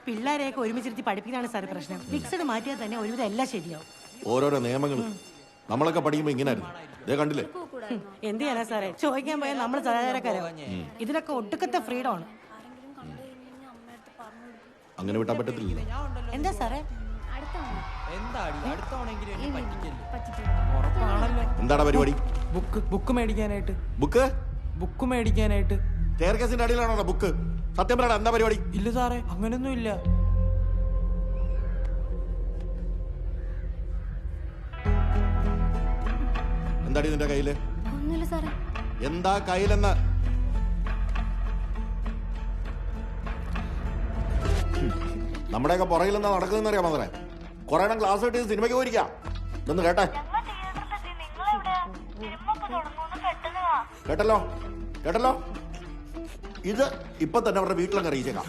പിള്ളേരെയൊക്കെ ഒരുമിച്ചിരുത്തി പഠിപ്പിക്കാനാണ് സാർ പ്രശ്നം. ഫിക്സഡ് മാറ്റിയാൽ തന്നെ ഒരുവിധം എല്ലാം ശരിയാവും. ഓരോരോ നിയമങ്ങൾ നമ്മളൊക്കെ പഠിക്കുമ്പോ ഇങ്ങനായിരുന്നു. ഇതേ കണ്ടില്ലേ? എന്ത് ചെയ്യാനാ സാറേ, ചോദിക്കാൻ പോയാൽ നമ്മൾ സദാചാരക്കാരോ? ഇതിനൊക്കെ ഒടുക്കത്തെ ഫ്രീഡം ആണ്. അങ്ങനെ വിട്ടാൻ പറ്റത്തില്ല. എന്താ സാറേ? എന്താണ് പരിപാടി? ബുക്ക് മേടിക്കാനായിട്ട്. ബുക്ക് മേടിക്കാനായിട്ട്. സ്റ്റെയർകേസിന്റെ അടിയിലാണോ ബുക്ക്? സത്യം പറയടാ, എന്താ പരിപാടി? ഇല്ല സാറേ, അങ്ങനൊന്നും ഇല്ല. എന്താടി നിന്റെ കയ്യില്? ഒന്നുമില്ല സാറേ. എന്താ കയ്യിലെന്ന്? നമ്മുടെയൊക്കെ പുറകിലെന്താ നടക്കുന്നതെന്ന് അറിയാമോ സാറേ? കുറെ എണ്ണം ക്ലാസ് കിട്ടി സിനിമയ്ക്ക് പോയിരിക്കാം. ഇതൊന്ന് കേട്ടെ. കേട്ടല്ലോ ഇത് ഇപ്പൊ തന്നെ അവരുടെ വീട്ടിലങ്ങ് അറിയിച്ചേക്കാം.